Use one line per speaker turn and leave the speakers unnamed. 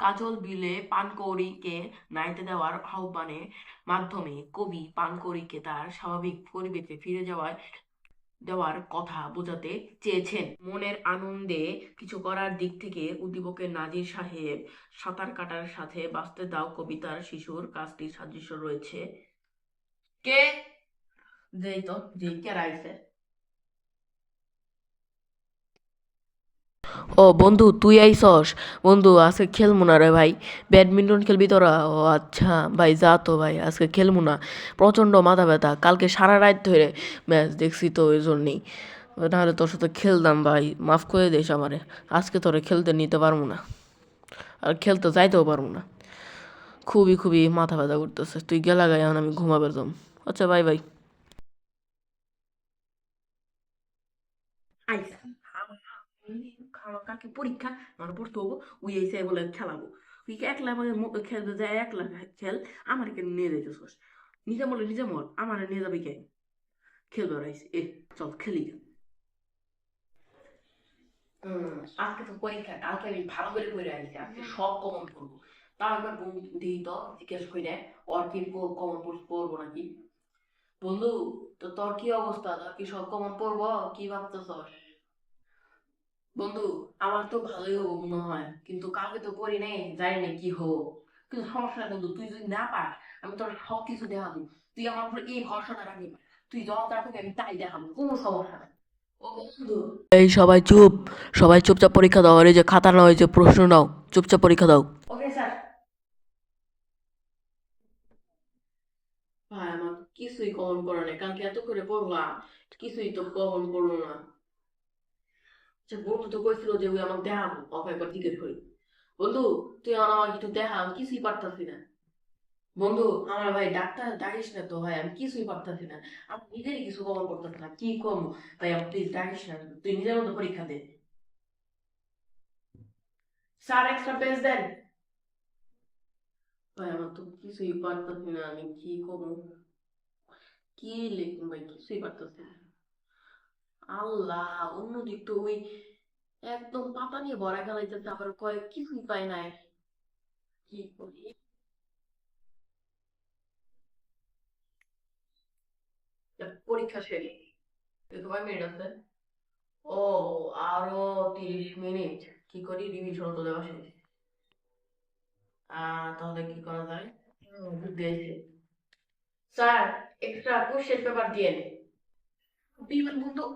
কাজল বিলে পানকৌড়িকে নাইতে দেওয়ার আহ্বানে মাধ্যমে কবি পানকৌড়িকে তার স্বাভাবিক পরিবেশে ফিরে দেওয়ার কথা বোঝাতে চেয়েছেন। মনের আনন্দে কিছু করার দিক থেকে উদ্দীপকের নাজির সাহেব সাঁতার কাটার সাথে বাঁচতে দাও কবিতার শিশুর কাজটির সাদৃশ্য রয়েছে। কে যেই তো যেই কে রাইছে। ও বন্ধু, তুই আইসস? বন্ধু, আজকে খেলবো না রে ভাই। ব্যাডমিন্টন খেলবি তোরা? ও আচ্ছা ভাই, যা তো ভাই, আজকে খেলবো না। প্রচণ্ড মাথা ব্যথা, কালকে সারা রাত ধরে ম্যাচ দেখছি তো, ওই জন্যেই। নাহলে তোর সাথে খেলতাম ভাই, মাফ করে দিস আমারে। আজকে তোরে খেলতে নিতে পারবো না, আর খেলতে যাইতেও পারবো না। খুবই খুবই মাথা ব্যথা করতেছে, তুই গেলা গায়ে, এখন আমি ঘুমাবে যাম। আচ্ছা, বাই বাই। আইসা আমার কালকে পরীক্ষা, আমার পড়তে হবো। উই এসে বলে খেলাবো। তুই কি একলা আমাকে খেলতে যায়, একলা খেল। আমার কেন নিয়ে যাইতেছস? নিজে বলে নিজে মর, আমার নিয়ে যাবি কে? খেলবে রাইস এ, চল খেলি। আজকে তো পরীক্ষা, কালকে আমি ভালো করে পড়ে আনছি, আজকে সব কমন পড়বো। তাও একবার বন্ধু দিই তো জিজ্ঞেস করে, ওর কি কমন পড়বো নাকি। বন্ধু, তো তোর কি অবস্থা? তোর কি সব কমন পড়বো? কি ভাবতেছস? বন্ধু, আমার তো ভালোই হবো মনে হয়, কিন্তু কাউকে তো করি নাই, জানি না কি হবো। কিন্তু সমস্যা নাই বন্ধু, তুই যদি না পাস, আমি তোর সব কিছু দেখাবো। তুই আমার উপর এই ভরসাটা রাখবি। তুই যত তাড়াতাড়ি আমি তাই দেখাবো, কোনো সমস্যা নাই। ও বন্ধু, এই সবাই চুপ, সবাই চুপচাপ পরীক্ষা দাও। আর এই যে খাতা নাও, এই যে প্রশ্ন নাও, চুপচাপ পরীক্ষা দাও। Okay sir. ভাই, আমার কিছুই কমন পড়ে নাই, কালকে এত করে পড়লাম, কিছুই তো কমন পড়লো না। আচ্ছা, বন্ধু তো কইছিল যে ওই আমাকে দেখাবো, ওকে একবার জিজ্ঞেস করি। বন্ধু, তুই আমার আমাকে একটু দেখা, আমি কিছুই পারতাছি না। বন্ধু, আমার ভাই ডাক্তার ডাকিস না তো ভাই, আমি কিছুই পারতাছি না। আমি নিজেরই কিছু কমন করতেছি না, কি কম। ভাই আমি প্লিজ ডাকিস না, তুই নিজের মতো পরীক্ষা দে। স্যার, এক্সট্রা পেজ দেন। ভাই আমার তো কিছুই পারতাছি না, আমি কি করবো, কি লিখবো ভাই, কিছুই পারতাছি না। আল্লাহ, অন্যদিক তো ওই একদম পাতা নিয়ে ভরা গেলাইতেছে, আবার কয়েক কিছুই পাই নাই। কি করি? পরীক্ষা শেষ, কয় মিনিট আছে? ও, আরো 30 মিনিট। কি করি, রিভিশন তো দেওয়া শেষ। তাহলে কি করা যায়? বুদ্ধি আইছে। স্যার, এক্সট্রা কোশ্চেন পেপার দিয়েন। বিমান বন্ধু।